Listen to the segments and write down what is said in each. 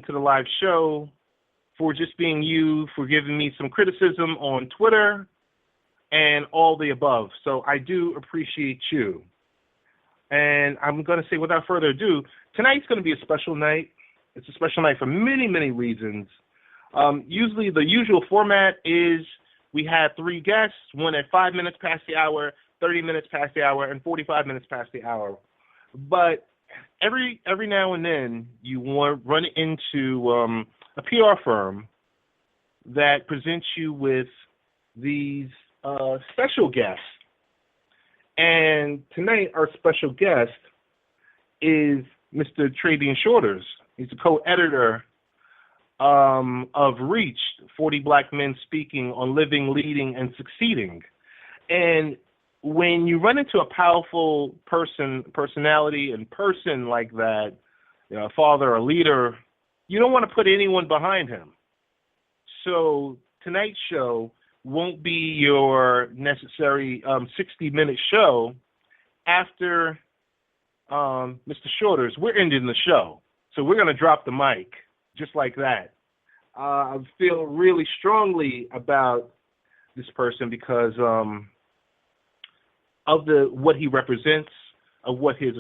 to the live show, for just being you, for giving me some criticism on Twitter, and all the above. So I do appreciate you. And I'm going to say, without further ado, tonight's going to be a special night. It's a special night for many, many reasons. Usually the usual format is we have three guests, one at 5 minutes past the hour, 30 minutes past the hour, and 45 minutes past the hour. But every now and then you want to run into a PR firm that presents you with these special guests. And tonight, our special guest is Mr. Trabian Shorters. He's the co-editor of Reach, 40 Black Men Speaking on Living, Leading, and Succeeding. And when you run into a powerful personality and person like that, a father, a leader, you don't want to put anyone behind him. So tonight's show won't be your necessary 60-minute show. After Mr. Shorters, we're ending the show. So we're going to drop the mic just like that. I feel really strongly about this person because of what he represents, of what his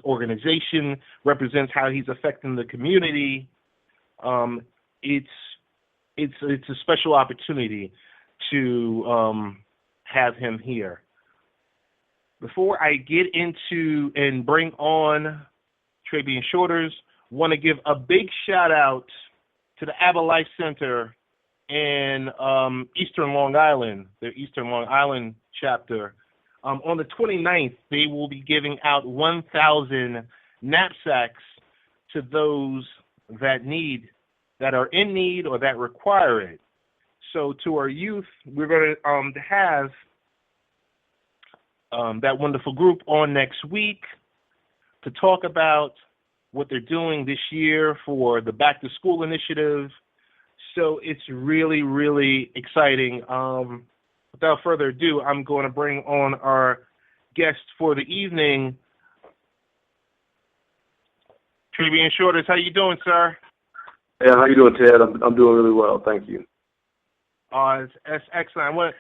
organization represents, how he's affecting the community. It's a special opportunity to have him here. Before I get into and bring on Trabian Shorters, want to give a big shout out to the Abba Life Center in Eastern Long Island, their Eastern Long Island chapter. On the 29th, they will be giving out 1,000 knapsacks to those that are in need or that require it. So to our youth, we're going to have that wonderful group on next week to talk about what they're doing this year for the Back to School initiative. So it's really, really exciting. Without further ado, I'm going to bring on our guest for the evening, Trabian Shorters. How you doing, sir? Yeah, how you doing, Ted? I'm doing really well, thank you. It's excellent.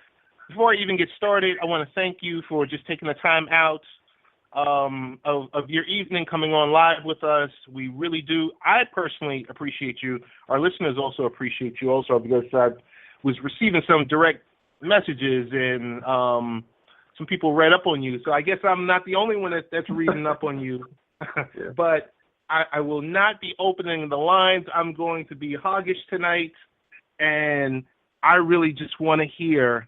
Before I even get started, I want to thank you for just taking the time out of your evening coming on live with us. We really do. I personally appreciate you. Our listeners also appreciate you also, because I was receiving some direct messages and some people read up on you. So I guess I'm not the only one that's reading up on you. Yeah. But I will not be opening the lines. I'm going to be hoggish tonight, and I really just want to hear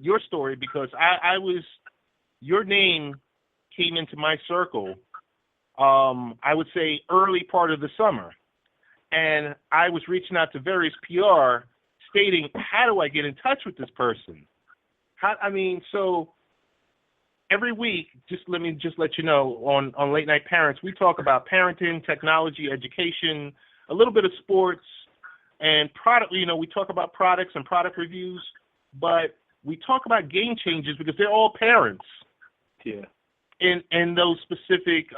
your story, because your name came into my circle, I would say early part of the summer. And I was reaching out to various PR stating, how do I get in touch with this person? So every week, let me let you know, on Late Night Parents, we talk about parenting, technology, education, a little bit of sports, and product. We talk about products and product reviews, but we talk about game changers because they're all parents. Yeah. And those specific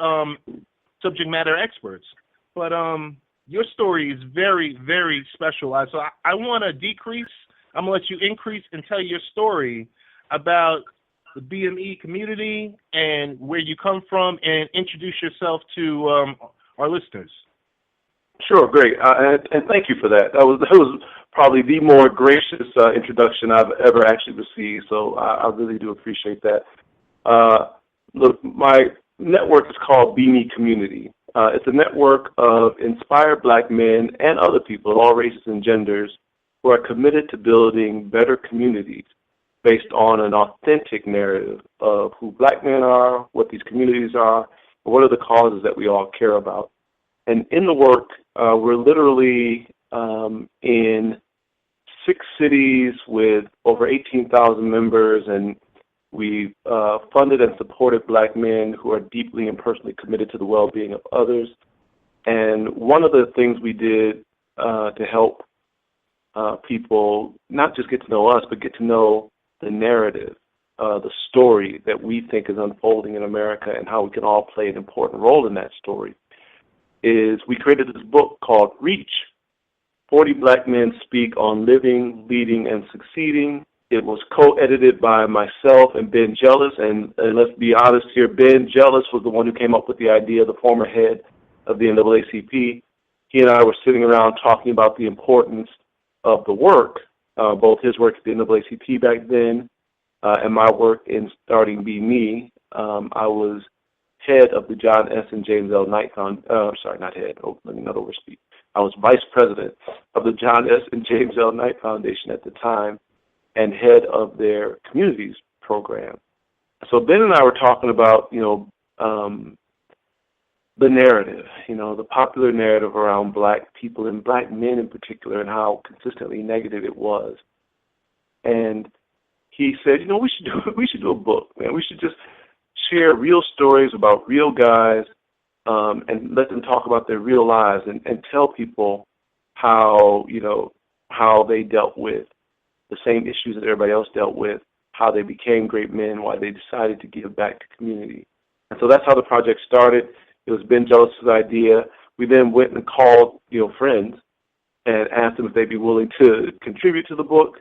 subject matter experts. But your story is very, very special. So I want to decrease. I'm going to let you increase and tell your story about the BMe community and where you come from, and introduce yourself to our listeners. Sure, great. And thank you for that. That was probably the more gracious introduction I've ever actually received, so I really do appreciate that. Look, my network is called BMe Community. It's a network of inspired Black men and other people of all races and genders who are committed to building better communities based on an authentic narrative of who Black men are, what these communities are, and what are the causes that we all care about. And in the work, we're literally in 6 cities with over 18,000 members, and we've funded and supported Black men who are deeply and personally committed to the well-being of others. And one of the things we did to help people not just get to know us, but get to know the narrative, the story that we think is unfolding in America, and how we can all play an important role in that story, is we created this book called Reach, 40 Black Men Speak on Living, Leading, and Succeeding. It was co-edited by myself and Ben Jealous, and let's be honest here, Ben Jealous was the one who came up with the idea, the former head of the NAACP. He and I were sitting around talking about the importance of the work, both his work at the NAACP back then and my work in starting BMe. I was head of the John S. and James L. Knight let me not overspeak. I was vice president of the John S. and James L. Knight Foundation at the time, and head of their communities program. So Ben and I were talking about, the narrative, the popular narrative around Black people and Black men in particular, and how consistently negative it was. And he said, we should do a book, man. We should just share real stories about real guys and let them talk about their real lives and tell people how they dealt with the same issues that everybody else dealt with, how they became great men, why they decided to give back to community. And so that's how the project started. It was Ben Jealous's idea. We then went and called, friends and asked them if they'd be willing to contribute to the book,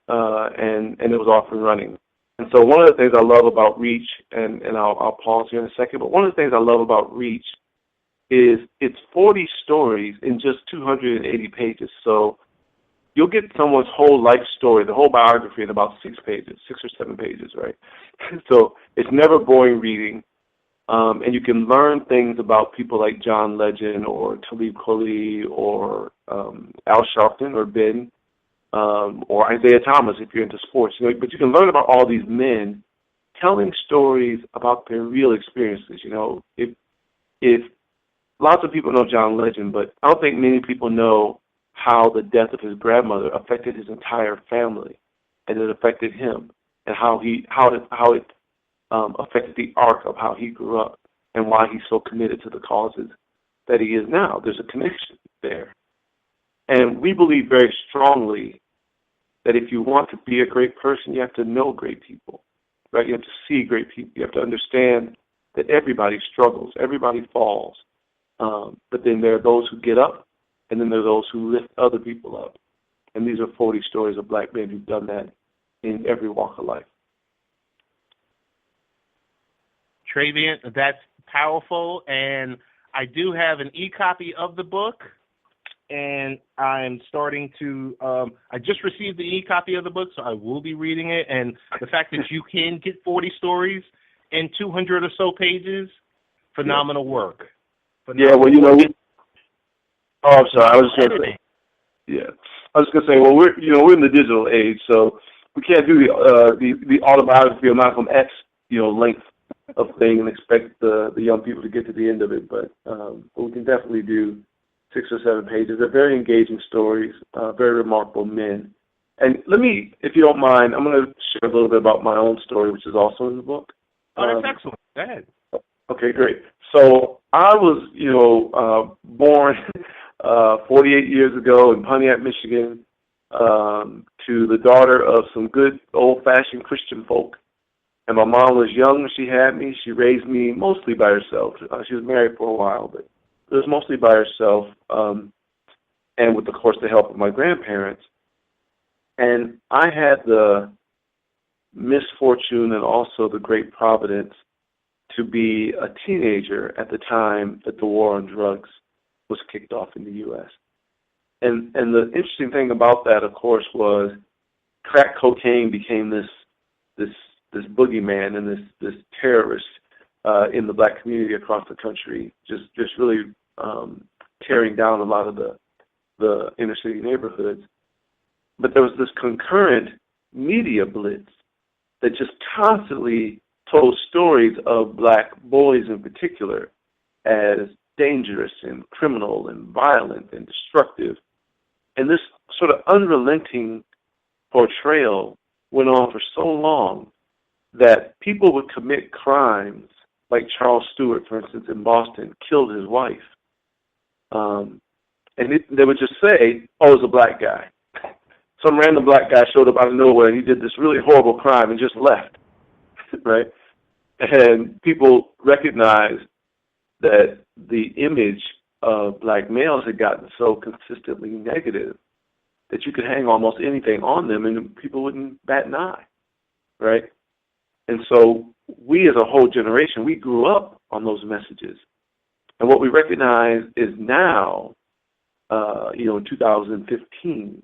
and it was off and running. And so one of the things I love about Reach, and I'll pause here in a second, but one of the things I love about Reach is it's 40 stories in just 280 pages. So you'll get someone's whole life story, the whole biography in about 6 or 7 pages, right? So it's never boring reading. And you can learn things about people like John Legend or Talib Kweli or Al Sharpton or Ben or Isaiah Thomas if you're into sports. But you can learn about all these men telling stories about their real experiences. If lots of people know John Legend, but I don't think many people know how the death of his grandmother affected his entire family, and it affected him, and how it affected the arc of how he grew up and why he's so committed to the causes that he is now. There's a connection there. And we believe very strongly that if you want to be a great person, you have to know great people, right? You have to see great people. You have to understand that everybody struggles, everybody falls. But then there are those who get up, and then there are those who lift other people up. And these are 40 stories of Black men who've done that in every walk of life. Travian, that's powerful, and I do have an e-copy of the book, and I'm starting to, I just received the e-copy of the book, so I will be reading it, and the fact that you can get 40 stories in 200 or so pages, phenomenal work. I'm sorry, I was just going to say, we're in the digital age, so we can't do the autobiography of Malcolm X, length of thing and expect the young people to get to the end of it, but we can definitely do 6 or 7 pages. They're very engaging stories, very remarkable men. And let me, if you don't mind, I'm going to share a little bit about my own story, which is also in the book. Oh, that's excellent. Go ahead. Okay, great. So I was, born 48 years ago in Pontiac, Michigan, to the daughter of some good old-fashioned Christian folk. And my mom was young when she had me. She raised me mostly by herself. She was married for a while, but it was mostly by herself, and with, of course, the help of my grandparents. And I had the misfortune and also the great providence to be a teenager at the time that the war on drugs was kicked off in the U.S. And the interesting thing about that, of course, was crack cocaine became this boogeyman and this terrorist in the Black community across the country, just really tearing down a lot of the inner city neighborhoods. But there was this concurrent media blitz that just constantly told stories of Black boys in particular as dangerous and criminal and violent and destructive. And this sort of unrelenting portrayal went on for so long that people would commit crimes, like Charles Stewart, for instance, in Boston, killed his wife. They would just say, oh, it was a Black guy. Some random Black guy showed up out of nowhere and he did this really horrible crime and just left, right? And people recognized that the image of black males had gotten so consistently negative that you could hang almost anything on them and people wouldn't bat an eye, right? And so we as a whole generation, we grew up on those messages. And what we recognize is now, in 2015,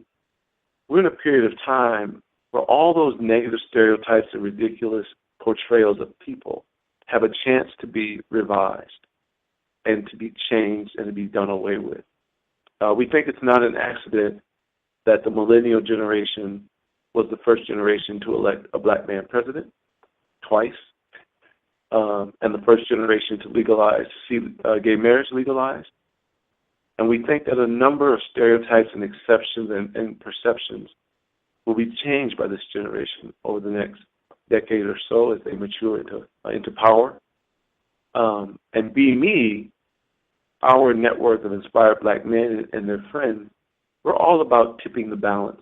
we're in a period of time where all those negative stereotypes and ridiculous portrayals of people have a chance to be revised and to be changed and to be done away with. We think it's not an accident that the millennial generation was the first generation to elect a black man president twice, and the first generation to legalize, see gay marriage legalized. And we think that a number of stereotypes and exceptions and perceptions will be changed by this generation over the next decade or so as they mature into power. And BMe, our network of inspired black men and their friends, we're all about tipping the balance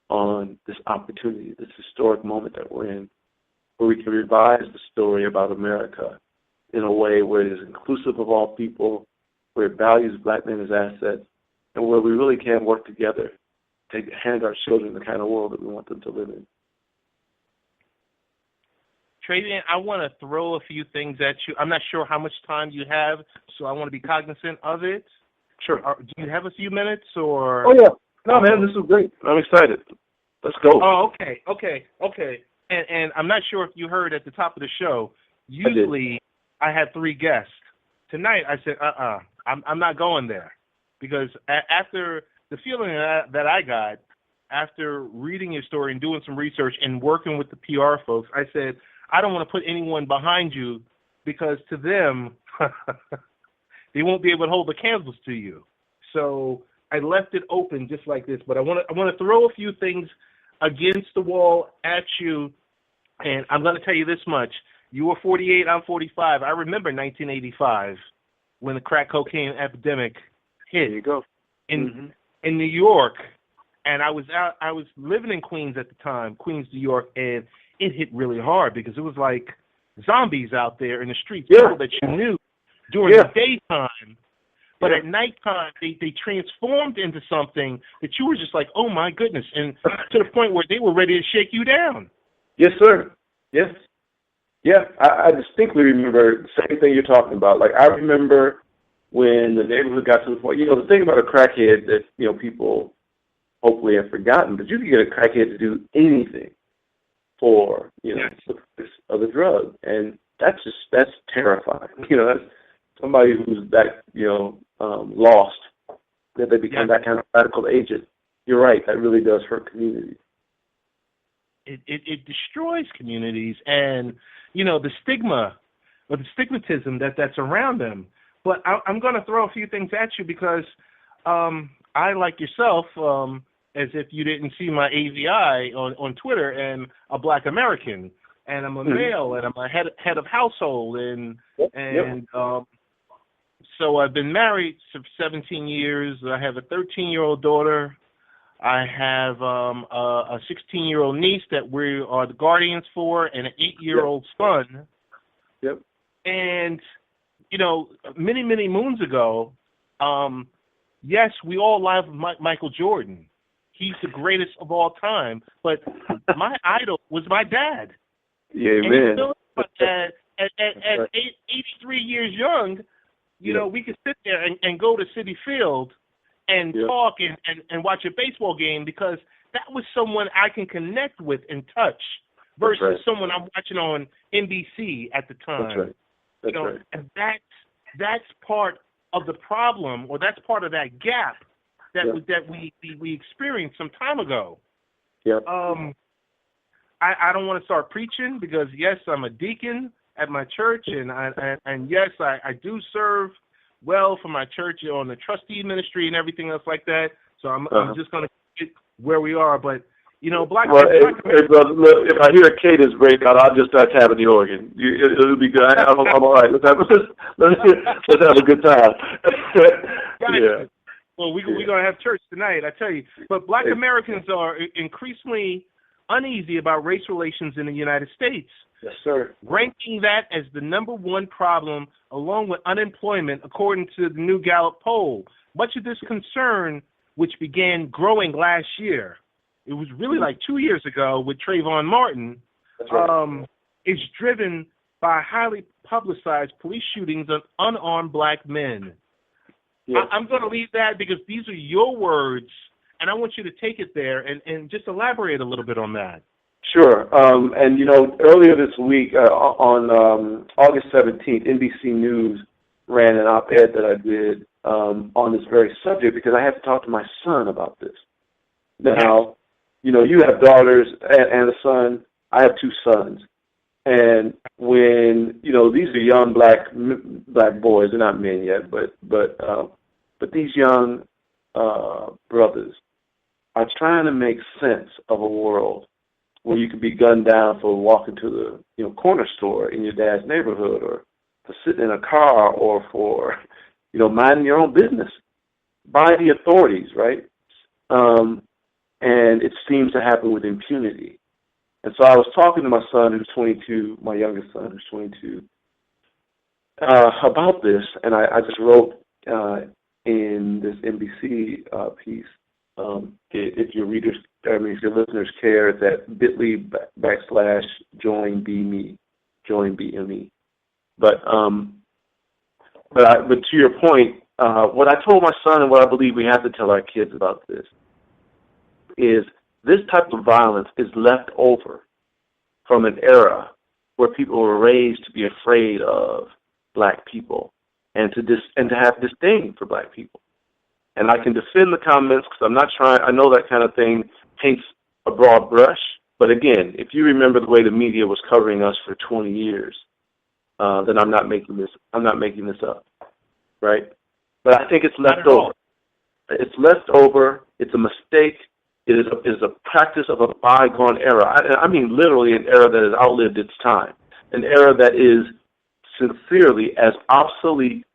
on this opportunity, this historic moment that we're in, where we can revise the story about America in a way where it is inclusive of all people, where it values black men as assets, and where we really can work together to hand our children the kind of world that we want them to live in. Travian, I want to throw a few things at you. I'm not sure how much time you have, so I want to be cognizant of it. Sure. Do you have a few minutes, or? Oh, yeah. No, man, this is great. I'm excited. Let's go. Oh, okay. And I'm not sure if you heard at the top of the show, usually I had 3 guests. Tonight I said, I'm not going there. Because after the feeling that I got, after reading your story and doing some research and working with the PR folks, I said, I don't want to put anyone behind you because to them, they won't be able to hold the candles to you. So I left it open just like this. But I want to throw a few things against the wall at you, and I'm going to tell you this much. You were 48, I'm 45. I remember 1985 when the crack cocaine epidemic hit. There you go. In New York, and I was living in Queens at the time, Queens, New York, and it hit really hard because it was like zombies out there in the streets, people that you knew during the daytime. But at nighttime, they transformed into something that you were just like, oh, my goodness, and to the point where they were ready to shake you down. Yes, sir. Yes. Yeah, I distinctly remember the same thing you're talking about. Like, I remember when the neighborhood got to the point, the thing about a crackhead that, people hopefully have forgotten, but you can get a crackhead to do anything for, the purpose of the drug. And that's terrifying. That's somebody who's that, lost, that they become that kind of radical agent. You're right, that really does hurt communities. It destroys communities and, the stigma or the stigmatism that's around them. But I'm going to throw a few things at you because I, like yourself, as if you didn't see my AVI on Twitter, and a black American, and I'm a male, and I'm a head of household, so I've been married for 17 years. I have a 13-year-old daughter. I have a 16-year-old niece that we are the guardians for, and an 8-year-old son. Yep. And, many, many moons ago, yes, we all love Michael Jordan. He's the greatest of all time. But my idol was my dad. Yeah, and man. At 83 years young, we could sit there and go to Citi Field and talk and watch a baseball game because that was someone I can connect with and touch versus someone I'm watching on NBC at the time. That's right. That's right. And that's part of the problem, or that's part of that gap that we experienced some time ago. Yeah. I don't want to start preaching because yes, I'm a deacon at my church, and yes, I do serve well for my church on the trustee ministry and everything else like that. So I'm just going to get where we are. But, black... Well, hey, brother, look, if I hear a cadence break out, I'll just start tapping the organ. It'll be good. I'm all right. Let's have a good time. Yeah. Well, we're going to have church tonight, I tell you. But black Americans are increasingly uneasy about race relations in the United States. Yes, sir. ranking that as the number one problem along with unemployment, according to the new Gallup poll. Much of this concern, which began growing last year, it was really like 2 years ago with Trayvon Martin, That's right. is driven by highly publicized police shootings of unarmed black men. Yes. I'm going to leave that because these are your words, and I want you to take it there and just elaborate a little bit on that. Sure. And, earlier this week, on August 17th, NBC News ran an op-ed that I did on this very subject because I had to talk to my son about this. Now, you have daughters and a son. I have two sons. And when, these are young black boys, they're not men yet, but these young brothers are trying to make sense of a world where you could be gunned down for walking to the corner store in your dad's neighborhood, or for sitting in a car, or for minding your own business by the authorities, right? And it seems to happen with impunity. And so I was talking to my son, who's 22, my youngest son, who's 22, about this, and I just wrote in this NBC piece. If your listeners care, it's at bit.ly/join BMe, join BMe. But to your point, what I told my son and what I believe we have to tell our kids about this is this type of violence is left over from an era where people were raised to be afraid of black people and to have disdain for black people. And I can defend the comments because I'm not trying. I know that kind of thing paints a broad brush. But again, if you remember the way the media was covering us for 20 years, then I'm not making this up, right? But I think it's left over. It's left over. It's a mistake. It is a practice of a bygone era. I mean, literally an era that has outlived its time, an era that is sincerely as obsolete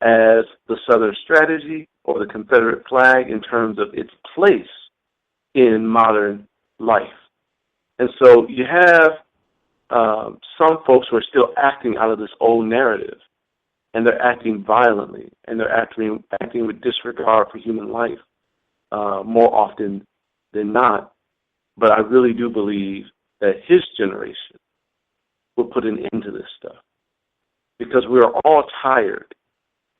as the Southern strategy or the Confederate flag in terms of its place in modern life. And so you have some folks who are still acting out of this old narrative, and they're acting violently, and they're acting with disregard for human life more often than not. But I really do believe that his generation will put an end to this stuff, because we're all tired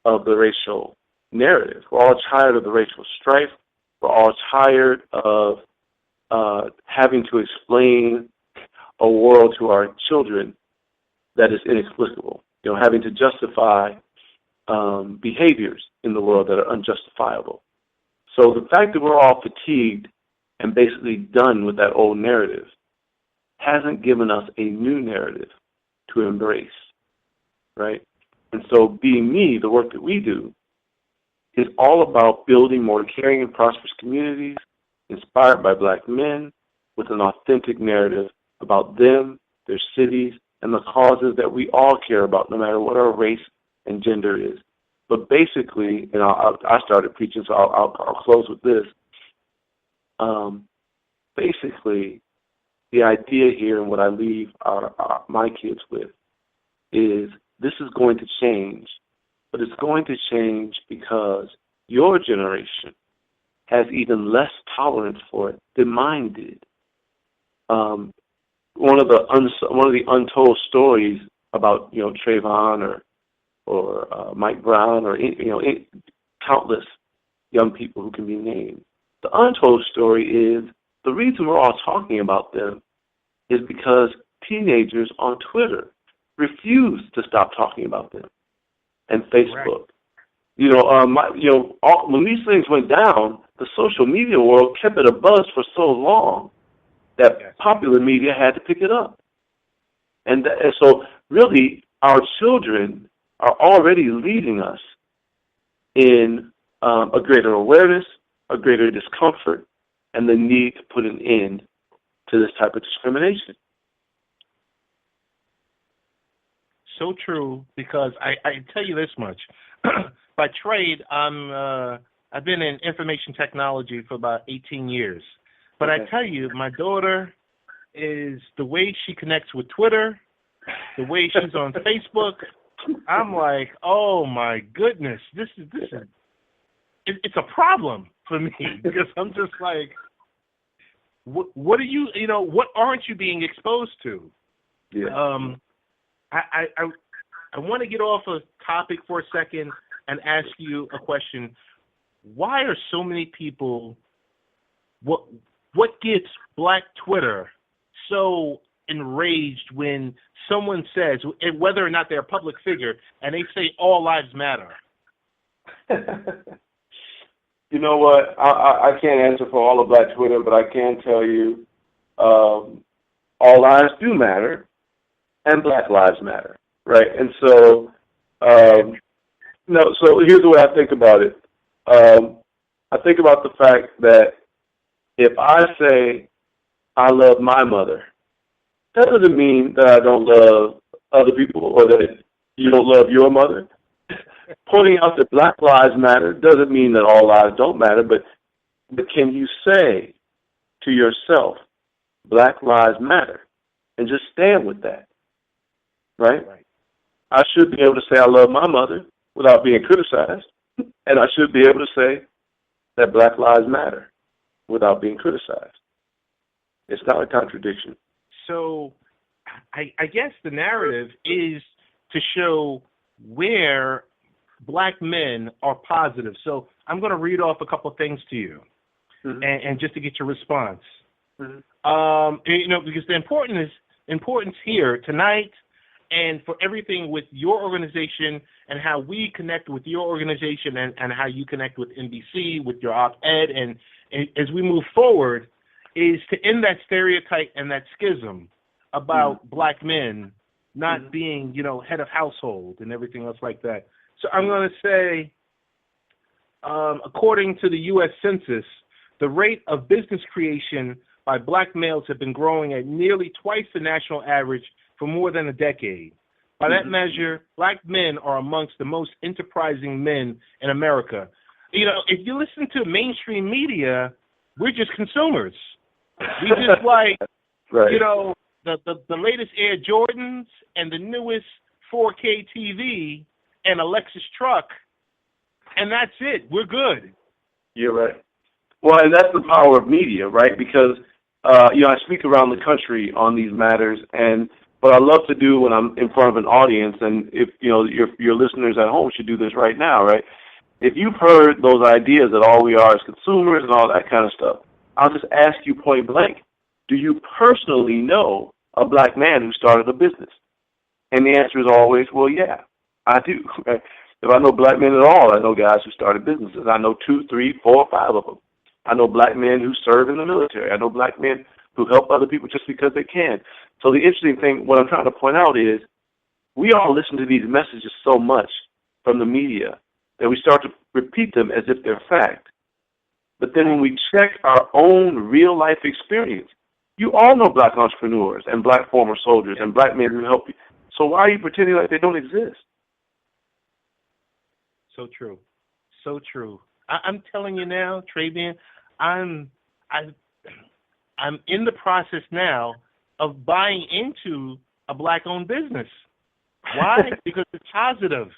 of the racial narrative. We're all tired of the racial strife. We're all tired of having to explain a world to our children that is inexplicable. Having to justify behaviors in the world that are unjustifiable. So the fact that we're all fatigued and basically done with that old narrative hasn't given us a new narrative to embrace, right? And so BMe, the work that we do, is all about building more caring and prosperous communities inspired by black men with an authentic narrative about them, their cities, and the causes that we all care about, no matter what our race and gender is. But basically, and I started preaching, so I'll close with this. Basically, the idea here and what I leave my kids with is this is going to change, but it's going to change because your generation has even less tolerance for it than mine did. One of the untold stories about Trayvon or Mike Brown or countless young people who can be named. The untold story is the reason we're all talking about them is because teenagers on Twitter refuse to stop talking about them, and Facebook. Right. When these things went down, the social media world kept it abuzz for so long that popular media had to pick it up. And so really our children are already leading us in a greater awareness, a greater discomfort, and the need to put an end to this type of discrimination. So true, because I tell you this much. By trade, I've been in information technology for about 18 years. But I tell you, my daughter is the way she connects with Twitter the way she's on Facebook, I'm like, oh my goodness, this is it's a problem for me because I'm just like, what are you what aren't you being exposed to? Yeah. I want to get off a topic for a second and ask you a question. Why are so many people? What gets Black Twitter so enraged when someone says, whether or not they're a public figure, and they say all lives matter? You know what? I can't answer for all of Black Twitter, but I can tell you all lives do matter, and Black lives matter, right? And so, so here's the way I think about it. I think about the fact that if I say I love my mother, that doesn't mean that I don't love other people or that you don't love your mother. Pointing out that Black lives matter doesn't mean that all lives don't matter, but can you say to yourself, Black lives matter, and just stand with that, right? I should be able to say I love my mother without being criticized, and I should be able to say that Black lives matter without being criticized. It's not a contradiction. So I guess the narrative is to show where Black men are positive. So I'm going to read off a couple of things to you, and just to get your response. Because the importance here tonight, and for everything with your organization and how we connect with your organization and how you connect with NBC, with your op-ed, and as we move forward, is to end that stereotype and that schism about Black men not being, head of household and everything else like that. So I'm going to say, according to the U.S. Census, the rate of business creation by Black males have been growing at nearly twice the national average for more than a decade. By that measure, Black men are amongst the most enterprising men in America. If you listen to mainstream media, we're just consumers. We just like, the latest Air Jordans and the newest 4K TV and a Lexus truck, and that's it. We're good. You're right. Well, and that's the power of media, right? Because, I speak around the country on these matters, and what I love to do when I'm in front of an audience, and if, your listeners at home should do this right now, right? If you've heard those ideas that all we are is consumers and all that kind of stuff, I'll just ask you point blank, do you personally know a Black man who started a business? And the answer is always, well, yeah, I do. If I know Black men at all, I know guys who started businesses. I know 2, 3, 4, 5 of them. I know Black men who serve in the military. I know Black men who help other people just because they can. So the interesting thing, what I'm trying to point out is, we all listen to these messages so much from the media that we start to repeat them as if they're fact. But then when we check our own real-life experience, you all know Black entrepreneurs and Black former soldiers and Black men who help you. So why are you pretending like they don't exist? So true. So true. I'm telling you now, Travian, I'm in the process now of buying into a Black-owned business. Why? Because it's positive,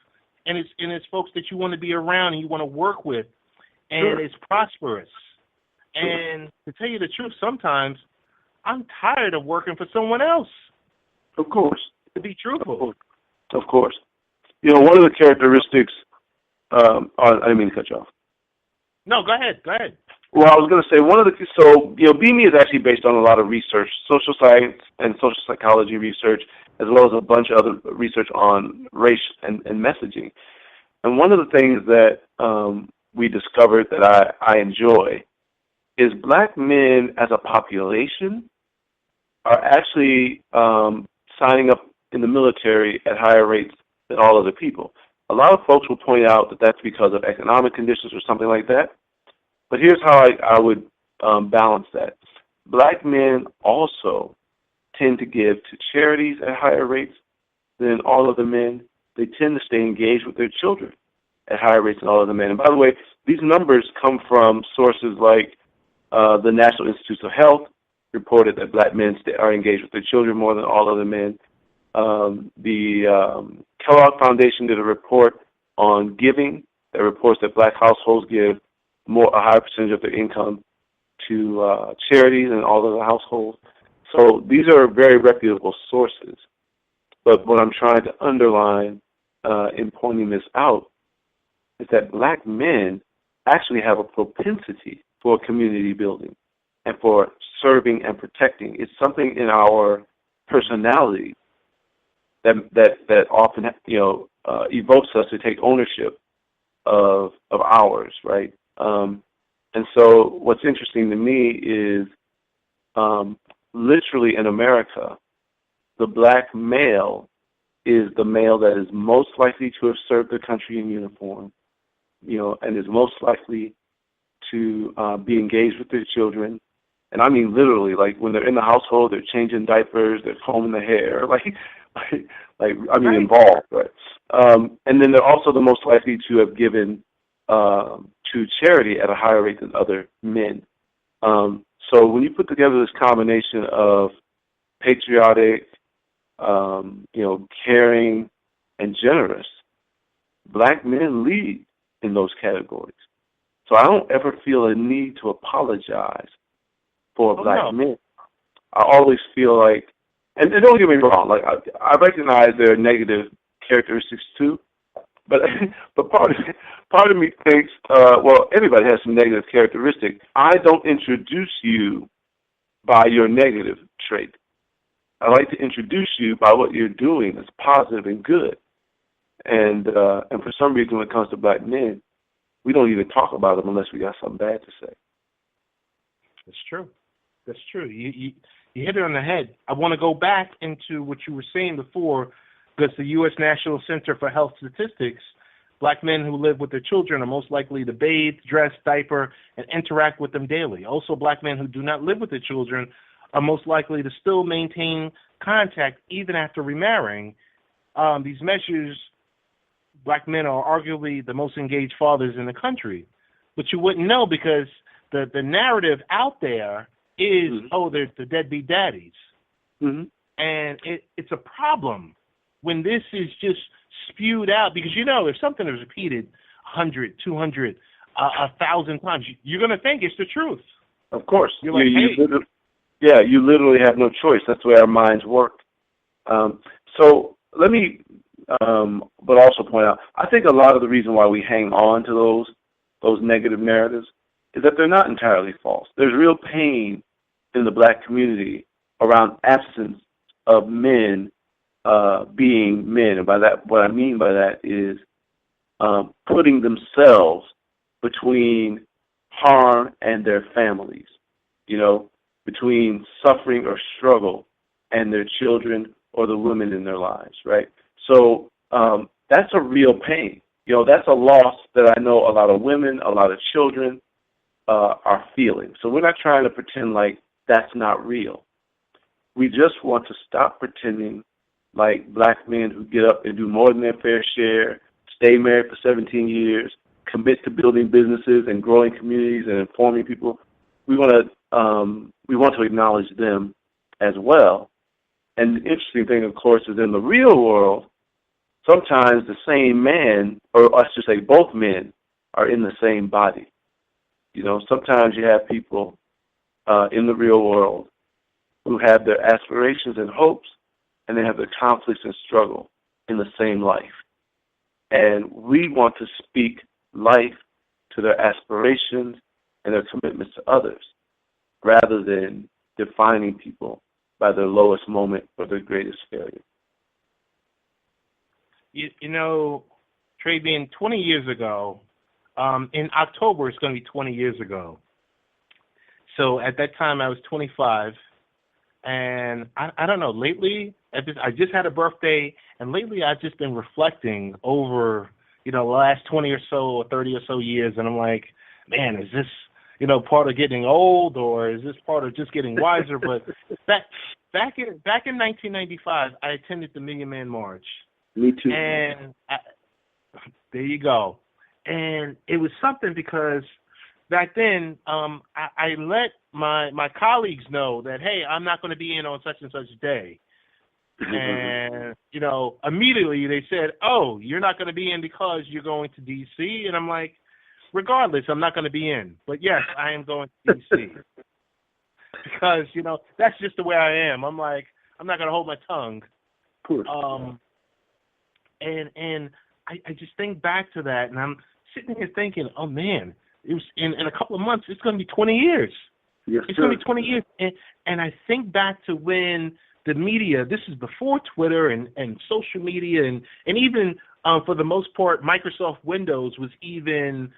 and it's folks that you want to be around and you want to work with, and it's prosperous. And to tell you the truth, sometimes I'm tired of working for someone else. Of course. To be truthful. Of course. One of the characteristics, I didn't mean to cut you off. No, go ahead. Well, I was going to say, BMe is actually based on a lot of research, social science and social psychology research, as well as a bunch of other research on race and messaging. And one of the things that we discovered that I enjoy is Black men as a population are actually signing up in the military at higher rates than all other people. A lot of folks will point out that that's because of economic conditions or something like that. But here's how I would balance that. Black men also tend to give to charities at higher rates than all other men. They tend to stay engaged with their children at higher rates than all other men. And by the way, these numbers come from sources like the National Institutes of Health reported that Black men are engaged with their children more than all other men. The Kellogg Foundation did a report on giving that reports that black households give a higher percentage of their income to charities and all of the households. So these are very reputable sources. But what I'm trying to underline in pointing this out is that black men actually have a propensity for community building and for serving and protecting. It's something in our personality that often evokes us to take ownership of ours, right? And so what's interesting to me is literally in America, the black male is the male that is most likely to have served the country in uniform, and is most likely to be engaged with their children. And I mean literally, like when they're in the household, they're changing diapers, they're combing the hair, involved, right? And then they're also the most likely to have given to charity at a higher rate than other men. So when you put together this combination of patriotic, caring, and generous, black men lead in those categories. So I don't ever feel a need to apologize for black men. I always feel like, and don't get me wrong, like I recognize there are negative characteristics too, but part of me thinks, everybody has some negative characteristics. I don't introduce you by your negative trait. I like to introduce you by what you're doing that's positive and good. And for some reason, when it comes to black men, we don't even talk about them unless we got something bad to say. That's true. That's true. You hit it on the head. I want to go back into what you were saying before, because the U.S. National Center for Health Statistics, black men who live with their children are most likely to bathe, dress, diaper, and interact with them daily. Also, black men who do not live with their children are most likely to still maintain contact even after remarrying. These measures, black men are arguably the most engaged fathers in the country. But you wouldn't know because the narrative out there is, they're the deadbeat daddies. Mm-hmm. And it's a problem when this is just spewed out, because if something is repeated 100, 200, 1,000 times, you're going to think it's the truth. Of course. You're like, you literally have no choice. That's the way our minds work. So let me, but also point out, I think a lot of the reason why we hang on to those negative narratives is that they're not entirely false. There's real pain in the black community around absence of men being men. And by that, what I mean by that is putting themselves between harm and their families, between suffering or struggle and their children or the women in their lives, right? So that's a real pain. That's a loss that I know a lot of women, a lot of children are feeling. So we're not trying to pretend like that's not real. We just want to stop pretending like black men who get up and do more than their fair share, stay married for 17 years, commit to building businesses and growing communities and informing people. We want to acknowledge them as well. And the interesting thing, of course, is in the real world, sometimes the same man, or I should say both men, are in the same body. Sometimes you have people in the real world who have their aspirations and hopes, and they have their conflicts and struggle in the same life. And we want to speak life to their aspirations and their commitments to others, rather than defining people by their lowest moment or their greatest failure. Travian, 20 years ago, in October, it's going to be 20 years ago. So at that time, I was 25. And I don't know, lately, I just had a birthday, and lately I've just been reflecting over, the last 20 or so or 30 or so years, and I'm like, man, is this, part of getting old, or is this part of just getting wiser? But back in 1995, I attended the Million Man March. Me too. And there you go. And it was something because back then, I let my colleagues know that, hey, I'm not going to be in on such and such day. And, you know, immediately they said, oh, you're not going to be in because you're going to D.C. And I'm like, regardless, I'm not going to be in. But, yes, I am going to D.C. because, you know, that's just the way I am. I'm like, I'm not going to hold my tongue. And I just think back to that, and I'm sitting here thinking, oh, man, it was in a couple of months, it's going to be 20 years. Yes, it's going to be 20 years. And I think back to when the media, this is before Twitter and social media, and even, for the most part, Microsoft Windows was even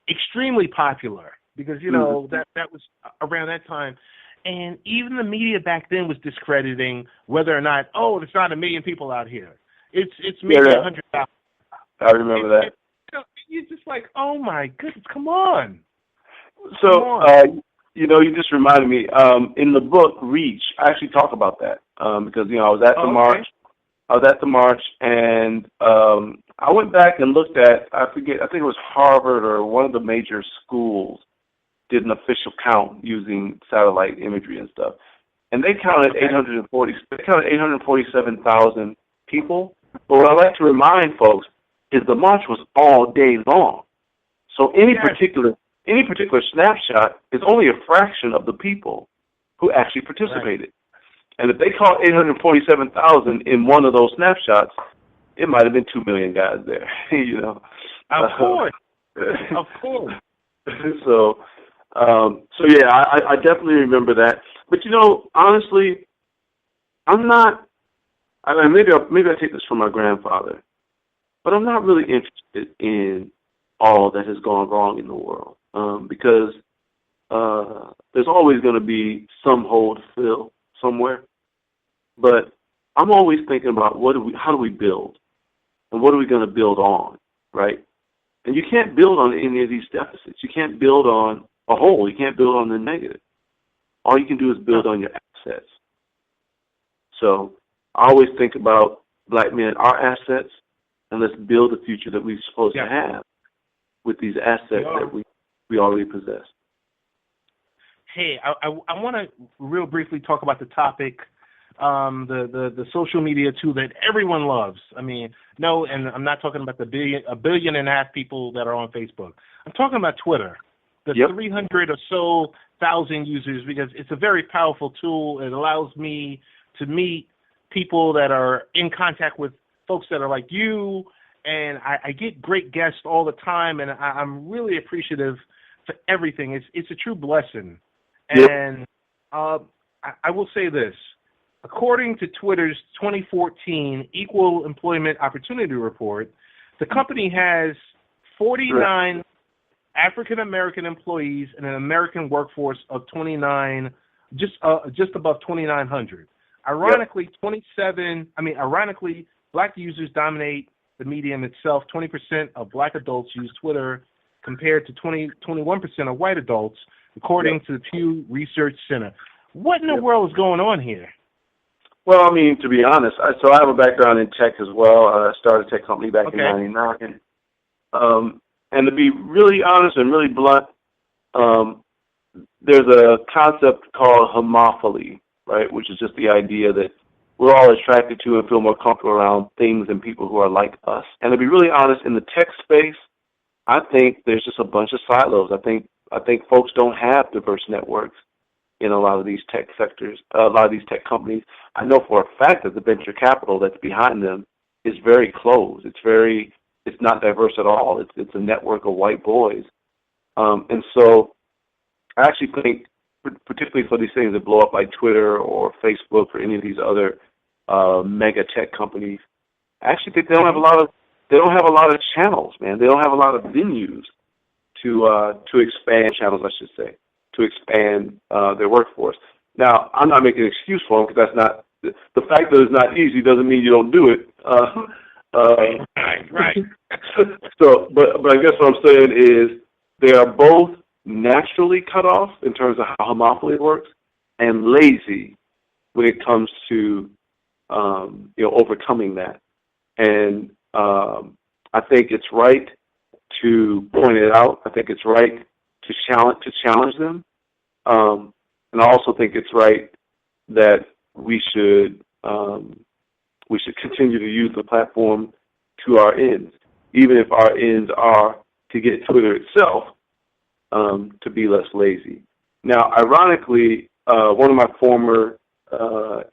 extremely popular because, you know, that was around that time. And even the media back then was discrediting whether or not, oh, there's not 1 million people out here. It's maybe 100,000. I remember that. You're just like, oh, my goodness, come on. So, you know, you just reminded me, in the book, Reach, I actually talk about that because, you know, I was at the march. I was at the march, and I went back and looked at, I think it was Harvard or one of the major schools did an official count using satellite imagery and stuff. And they counted 847,000 people. But what I like to remind folks is the march was all day long. So any particular snapshot is only a fraction of the people who actually participated. Right. And if they caught 847,000 in one of those snapshots, it might have been 2 million guys there, you know. Of course. Of course. So yeah, I definitely remember that. But, you know, honestly, I'm not, maybe I take this from my grandfather, but I'm not really interested in all that has gone wrong in the world because there's always going to be some hole to fill somewhere. But I'm always thinking about how do we build, and what are we going to build on, right? And you can't build on any of these deficits. You can't build on a hole. You can't build on the negative. All you can do is build on your assets. So I always think about black men, our assets, and let's build the future that we're supposed to have with these assets that we already possess. Hey, I want to real briefly talk about the topic, the social media tool that everyone loves. I mean, no, and I'm not talking about a billion and a half people that are on Facebook. I'm talking about Twitter, the 300 or so thousand users, because it's a very powerful tool. It allows me to meet people that are in contact with folks that are like you, and I get great guests all the time, and I'm really appreciative for everything. It's a true blessing. And I will say this. According to Twitter's 2014 Equal Employment Opportunity Report, the company has 49 African-American employees and an American workforce of 29, just above 2,900. Ironically, black users dominate the medium itself. 20% of black adults use Twitter compared to 21% of white adults, according to the Pew Research Center. What in the world is going on here? Well, I mean, to be honest, so I have a background in tech as well. I started a tech company back in 1999. And to be really honest and really blunt, there's a concept called homophily, right, which is just the idea that we're all attracted to and feel more comfortable around things and people who are like us. And to be really honest, in the tech space, I think there's just a bunch of silos. I think folks don't have diverse networks in a lot of these tech sectors, a lot of these tech companies. I know for a fact that the venture capital that's behind them is very closed. It's not diverse at all. It's a network of white boys. And so I actually think, particularly for these things that blow up like Twitter or Facebook or any of these other mega tech companies, I actually think they don't have a lot of channels, man. They don't have a lot of venues to expand channels, I should say, to expand their workforce. Now, I'm not making an excuse for them because that's not the fact that it's not easy doesn't mean you don't do it. Right. So, but I guess what I'm saying is they are both naturally cut off in terms of how homophily works, and lazy when it comes to overcoming that. And I think it's right to point it out. I think it's right to challenge them. And I also think it's right that we should we should continue to use the platform to our ends, even if our ends are to get Twitter itself to be less lazy. Now, ironically, one of my former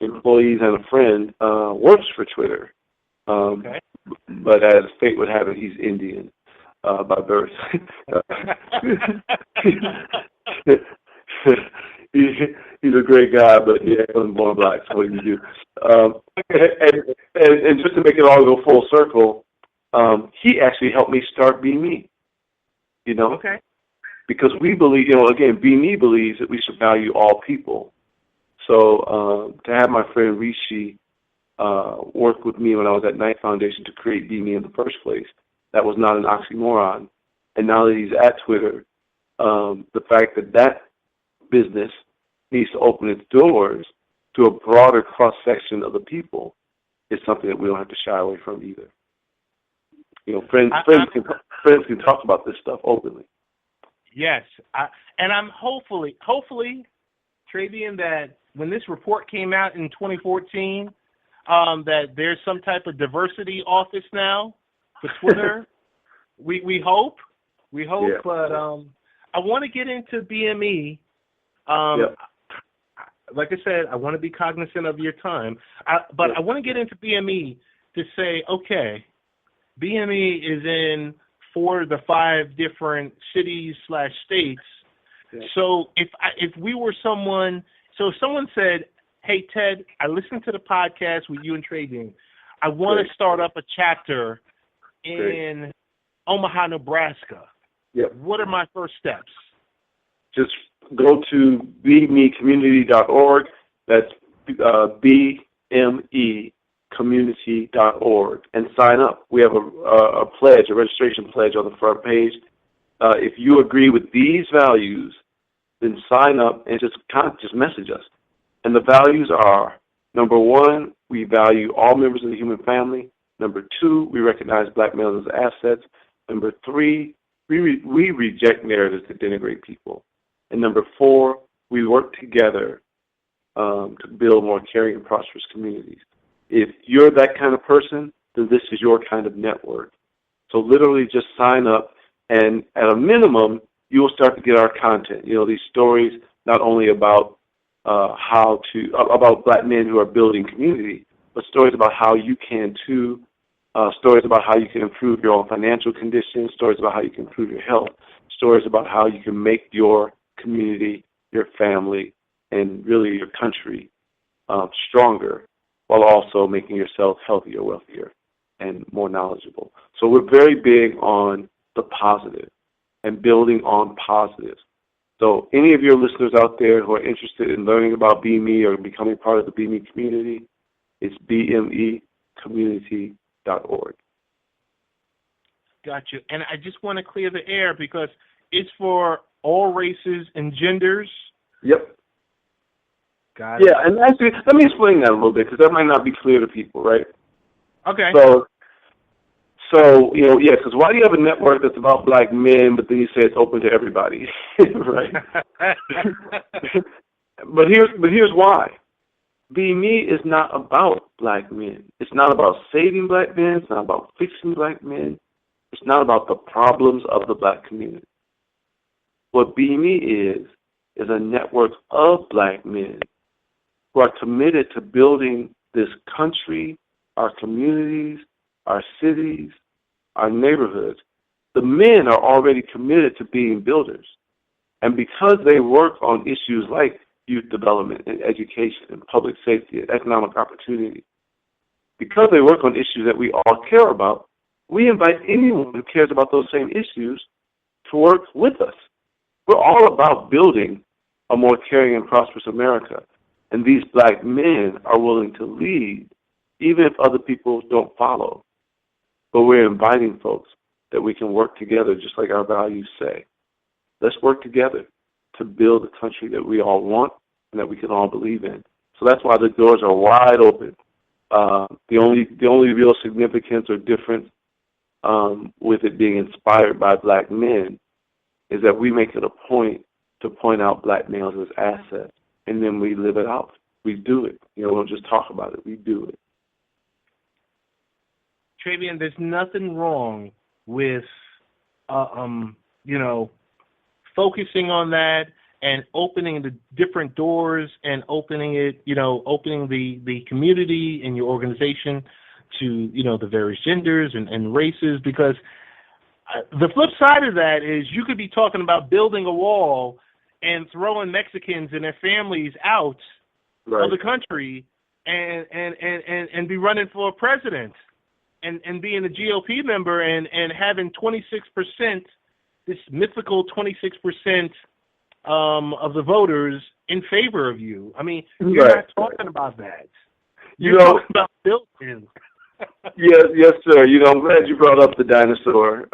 employees and a friend works for Twitter, Okay. but as fate would have it, he's Indian by birth. He's a great guy, but yeah, he wasn't born black, so what do you do? And just to make it all go full circle, he actually helped me start BMe, you know? Okay. Because we believe, you know, again, BMe believes that we should value all people. So to have my friend Rishi work with me when I was at Knight Foundation to create BMe in the first place, that was not an oxymoron. And now that he's at Twitter, the fact that that business needs to open its doors to a broader cross-section of the people is something that we don't have to shy away from either. You know, friends can talk about this stuff openly. Yes, and I'm hopefully, Travian, that when this report came out in 2014, that there's some type of diversity office now for Twitter. we hope, yeah. But I want to get into BMe. Yep. Like I said, I want to be cognizant of your time, but I want to get into BMe to say, okay, BMe is in 4 of the 5 different cities/states. Yeah. So if we were someone, so if someone said, hey, Ted, I listened to the podcast with you and Travian. I want to start up a chapter in Omaha, Nebraska. Yep. What are my first steps? Just go to BMeCommunity.org. That's BMeCommunity.org and sign up. We have a pledge, a registration pledge on the front page. If you agree with these values, then sign up and just message us. And the values are, number 1, we value all members of the human family. Number 2, we recognize black males as assets. Number 3, we reject narratives that denigrate people. And number 4, we work together to build more caring and prosperous communities. If you're that kind of person, then this is your kind of network. So literally just sign up, and at a minimum, you will start to get our content. You know, these stories not only about about black men who are building community, but stories about how you can too, stories about how you can improve your own financial conditions, stories about how you can improve your health, stories about how you can make your community, your family, and really your country stronger, while also making yourself healthier, wealthier, and more knowledgeable. So we're very big on the positive and building on positives. So any of your listeners out there who are interested in learning about BMe or becoming part of the BMe community, it's BMeCommunity.org. Gotcha. And I just want to clear the air because it's for all races and genders. Yep. Got it. Yeah, and actually, let me explain that a little bit because that might not be clear to people, right? Okay. So you know, yeah, because why do you have a network that's about black men, but then you say it's open to everybody, right? But here's why. BMe is not about black men. It's not about saving black men. It's not about fixing black men. It's not about the problems of the black community. What BMe is a network of black men who are committed to building this country, our communities, our cities, our neighborhoods. The men are already committed to being builders. And because they work on issues like youth development and education and public safety and economic opportunity, because they work on issues that we all care about, we invite anyone who cares about those same issues to work with us. We're all about building a more caring and prosperous America. And these black men are willing to lead, even if other people don't follow. But we're inviting folks that we can work together just like our values say. Let's work together to build a country that we all want and that we can all believe in. So that's why the doors are wide open. The only real significance or difference with it being inspired by black men is that we make it a point to point out black males as assets, and then we live it out. We do it. You know, we don't just talk about it. We do it. Travian, there's nothing wrong with, focusing on that and opening the different doors and opening the community and your organization to, the various genders and races, because the flip side of that is you could be talking about building a wall and throwing Mexicans and their families out of the country and be running for a president and being a GOP member and having 26%, this mythical 26% of the voters in favor of you. I mean, you're not talking about that. You're talking about built-in. Yes, sir. I'm glad you brought up the dinosaur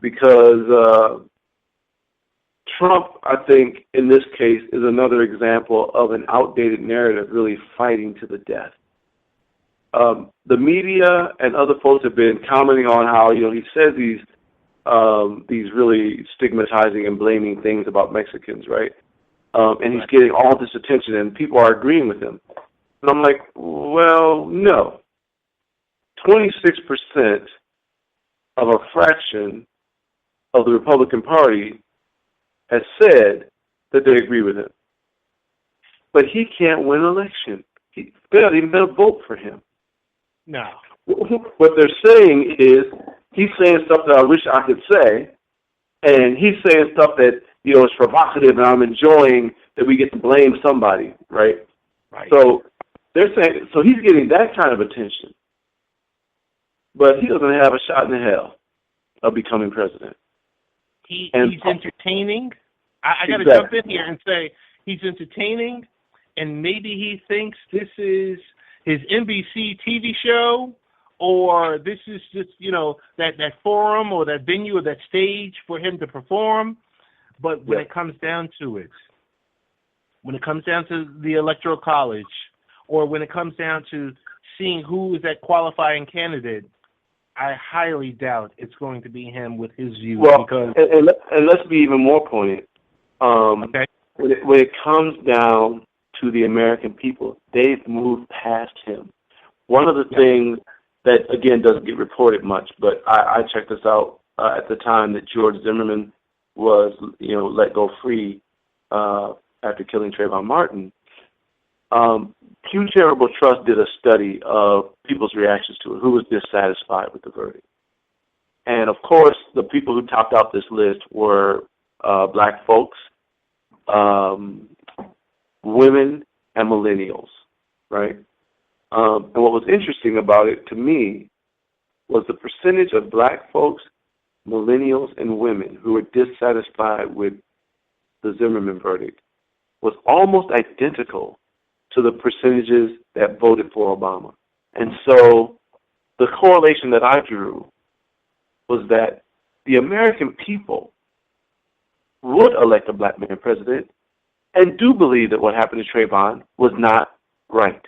because Trump, I think, in this case, is another example of an outdated narrative really fighting to the death. The media and other folks have been commenting on how, he says these really stigmatizing and blaming things about Mexicans, right? And he's getting all this attention, and people are agreeing with him. And I'm like, well, no. 26% of a fraction of the Republican Party has said that they agree with him. But he can't win an election. They're not even going to vote for him. No. What they're saying is he's saying stuff that I wish I could say, and he's saying stuff that, is provocative, and I'm enjoying that we get to blame somebody, right? So they're saying, so he's getting that kind of attention. But he doesn't have a shot in hell of becoming president. He's entertaining. I got to jump in here and say he's entertaining, and maybe he thinks this is his NBC TV show, or this is just, that forum or that venue or that stage for him to perform. But when it comes down to it, when it comes down to the Electoral College, or when it comes down to seeing who is that qualifying candidate, I highly doubt it's going to be him with his views. Well, because and let's be even more pointed. When it comes down to the American people, they've moved past him. One of the things that, again, doesn't get reported much, but I checked this out at the time that George Zimmerman was, let go free after killing Trayvon Martin. Pew Charitable Trust did a study of people's reactions to it, who was dissatisfied with the verdict. And, of course, the people who topped out this list were black folks, women, and millennials, right? And what was interesting about it to me was the percentage of black folks, millennials, and women who were dissatisfied with the Zimmerman verdict was almost identical to the percentages that voted for Obama. And so the correlation that I drew was that the American people would elect a black man president and do believe that what happened to Trayvon was not right.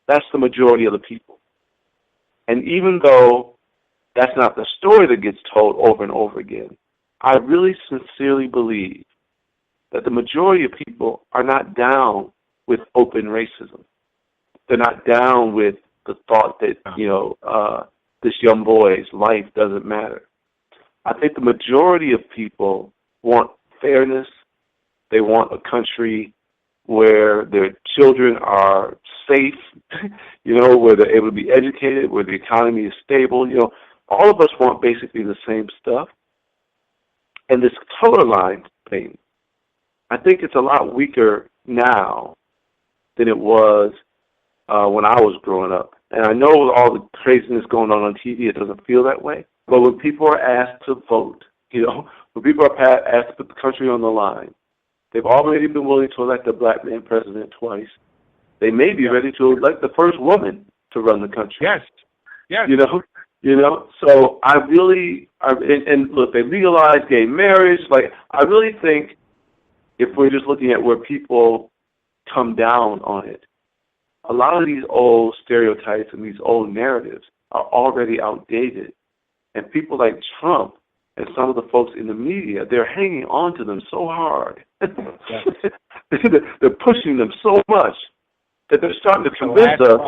That's the majority of the people. And even though that's not the story that gets told over and over again, I really sincerely believe that the majority of people are not down with open racism. They're not down with the thought that, this young boy's life doesn't matter. I think the majority of people want fairness. They want a country where their children are safe, where they're able to be educated, where the economy is stable. All of us want basically the same stuff. And this color line thing, I think it's a lot weaker now than it was when I was growing up. And I know with all the craziness going on TV, it doesn't feel that way. But when people are asked to vote, when people are asked to put the country on the line, they've already been willing to elect a black man president twice. They may be ready to elect the first woman to run the country. Yes. So I really, and look, they legalized gay marriage. I really think if we're just looking at where people come down on it, a lot of these old stereotypes and these old narratives are already outdated. And people like Trump and some of the folks in the media, they're hanging on to them so hard. They're pushing them so much that they're starting to convince us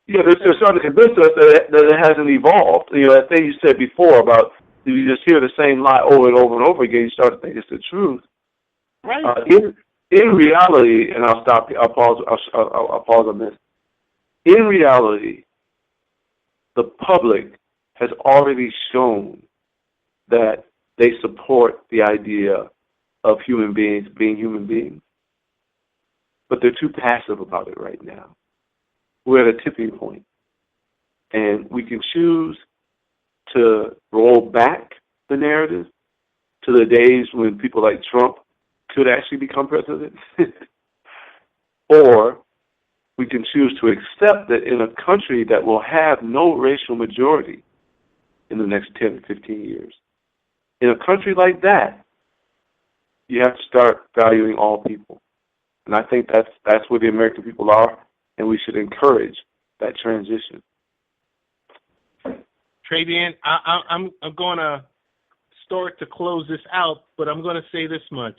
they're starting to convince us that it hasn't evolved. That thing you said before about you just hear the same lie over and over and over again, you start to think it's the truth. Right. In reality, and I'll stop. I'll pause on this. In reality, the public has already shown that they support the idea of human beings being human beings, but they're too passive about it right now. We're at a tipping point, and we can choose to roll back the narrative to the days when people like Trump could actually become president, or we can choose to accept that in a country that will have no racial majority in the next 10 to 15 years, in a country like that, you have to start valuing all people. And I think that's where the American people are, and we should encourage that transition. Travian, I'm going to start to close this out, but I'm going to say this much.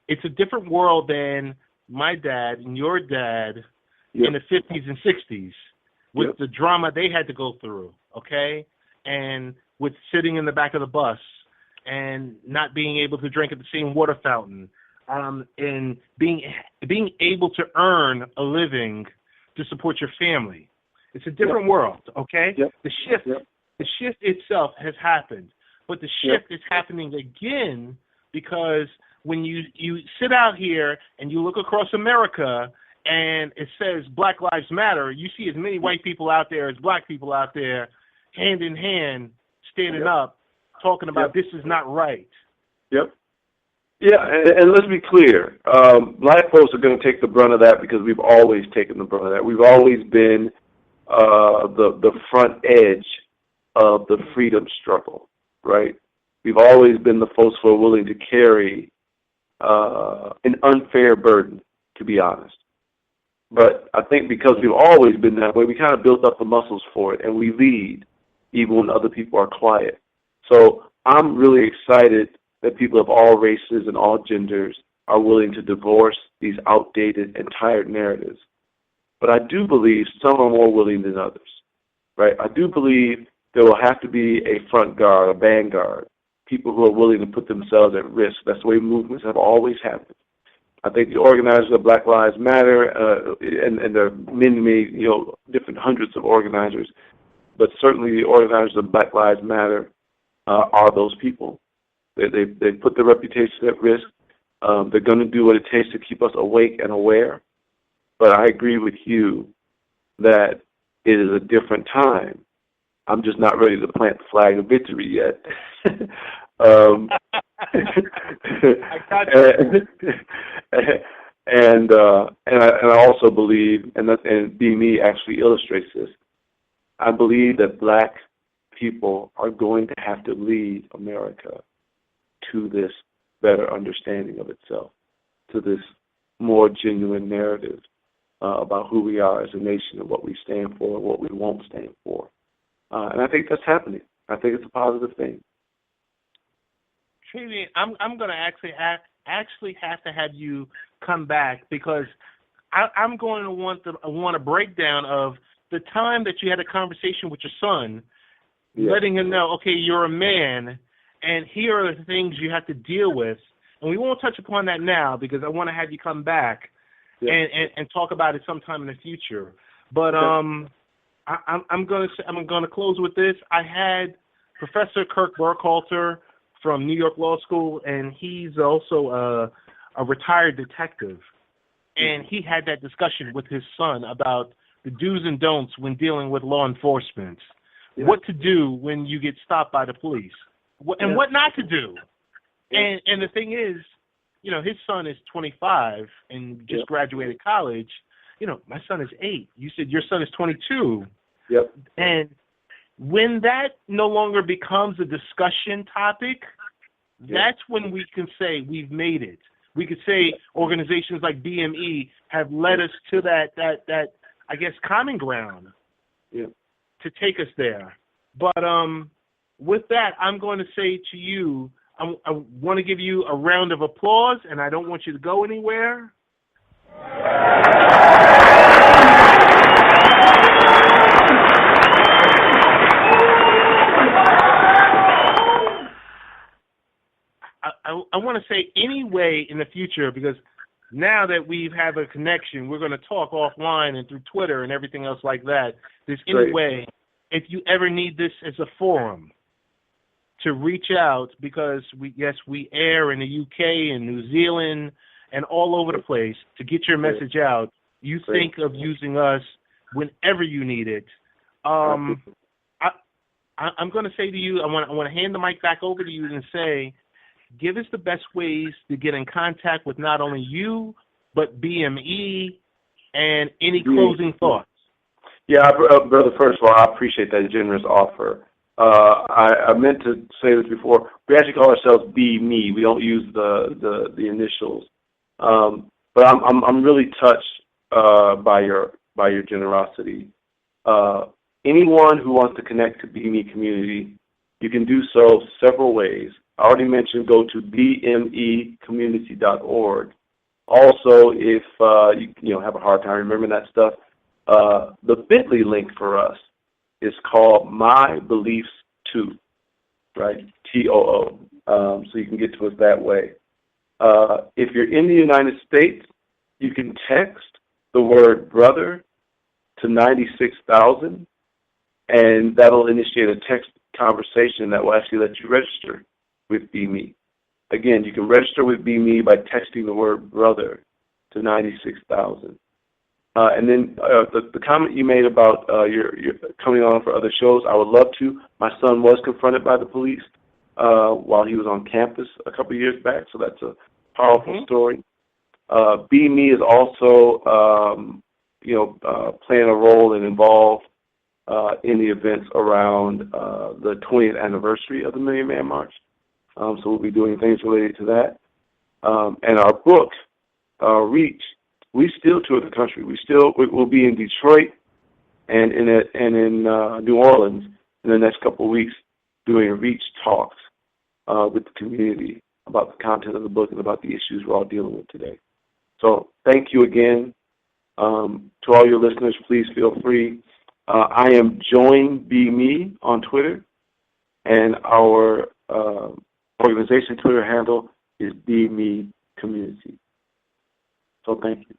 It's a different world than my dad and your dad in the 50s and 60s with the drama they had to go through, okay? And with sitting in the back of the bus and not being able to drink at the same water fountain, and being able to earn a living to support your family. It's a different world, okay? The shift itself has happened, but the shift is happening again because when you sit out here and you look across America and it says Black Lives Matter, you see as many white people out there as black people out there, hand in hand, standing up, talking about this is not right. Yeah, and let's be clear. Black folks are going to take the brunt of that because we've always taken the brunt of that. We've always been the front edge of the freedom struggle, right? We've always been the folks who are willing to carry an unfair burden, to be honest. But I think because we've always been that way, we kind of built up the muscles for it, and we lead even when other people are quiet. So I'm really excited that people of all races and all genders are willing to divorce these outdated and tired narratives. But I do believe some are more willing than others, right? I do believe there will have to be a front guard, a vanguard, people who are willing to put themselves at risk. That's the way movements have always happened. I think the organizers of Black Lives Matter, and there are many, different hundreds of organizers, but certainly the organizers of Black Lives Matter are those people. They put their reputation at risk. They're going to do what it takes to keep us awake and aware. But I agree with you that it is a different time. I'm just not ready to plant the flag of victory yet. I got you. And I also believe, and BMe actually illustrates this, I believe that black people are going to have to lead America to this better understanding of itself, to this more genuine narrative about who we are as a nation and what we stand for and what we won't stand for. And I think that's happening. I think it's a positive thing. Travian, I'm going to actually have to have you come back because I'm going to want a breakdown of the time that you had a conversation with your son, letting him know, okay, you're a man, and here are the things you have to deal with. And we won't touch upon that now because I want to have you come back and talk about it sometime in the future. But I'm going to close with this. I had Professor Kirk Burkhalter from New York Law School, and he's also a retired detective. And he had that discussion with his son about the do's and don'ts when dealing with law enforcement, what to do when you get stopped by the police, and what not to do. And the thing is, his son is 25 and just graduated college. My son is 8. You said your son is 22. Yep. And when that no longer becomes a discussion topic, that's when we can say we've made it. We could say organizations like BMe have led us to that I guess common ground to take us there. But with that, I'm going to say to you, I want to give you a round of applause, and I don't want you to go anywhere. want to say any way in the future, because now that we've had a connection, we're going to talk offline and through Twitter and everything else like that. There's any way, if you ever need this as a forum, to reach out, because we air in the UK and New Zealand and all over the place to get your message out. You think of using us whenever you need it. I'm going to say to you, I want to hand the mic back over to you and say, give us the best ways to get in contact with not only you, but BME, and any closing thoughts. Yeah, brother, first of all, I appreciate that generous offer. I meant to say this before. We actually call ourselves BMe. We don't use the initials. But I'm really touched by your generosity. Anyone who wants to connect to BMe Community, you can do so several ways. I already mentioned go to BMeCommunity.org. Also, if you have a hard time remembering that stuff, the Bitly link for us is called My Beliefs Too, right? TOO. So you can get to us that way. If you're in the United States, you can text the word brother to 96,000, and that'll initiate a text conversation that will actually let you register with BMe. Again, you can register with BMe by texting the word brother to 96,000. And then the comment you made about your coming on for other shows, I would love to. My son was confronted by the police while he was on campus a couple of years back, so that's a powerful story. BMe is also, playing a role and involved in the events around the 20th anniversary of the Million Man March. So we'll be doing things related to that. And our book, Reach, we still tour the country. We'll be in Detroit and in New Orleans in the next couple of weeks doing Reach talks with the community about the content of the book and about the issues we're all dealing with today. So thank you again. To all your listeners, please feel free. I am Join BMe on Twitter, and our organization Twitter handle is BMe Community. So thank you.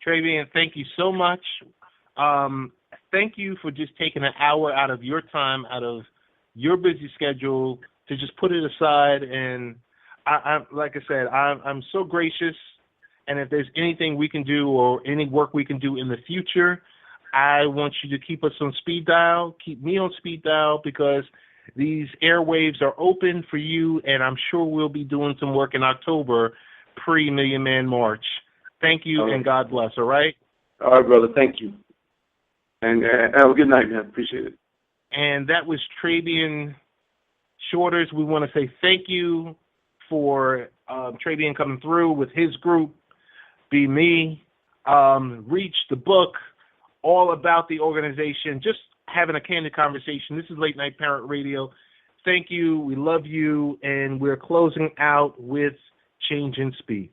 Travian, thank you so much. Thank you for just taking an hour out of your time, out of your busy schedule, to just put it aside. And like I said, I'm so gracious. And if there's anything we can do or any work we can do in the future, I want you to keep us on speed dial, keep me on speed dial, because these airwaves are open for you, and I'm sure we'll be doing some work in October pre-Million Man March. Thank you, and God bless, all right? All right, brother. Thank you. And have a good night, man. Appreciate it. And that was Travian Shorters. We want to say thank you for Travian coming through with his group, BMe, Reach, the book, all about the organization, just having a candid conversation. This is Late Night Parent Radio. Thank you. We love you. And we're closing out with Change and Speak.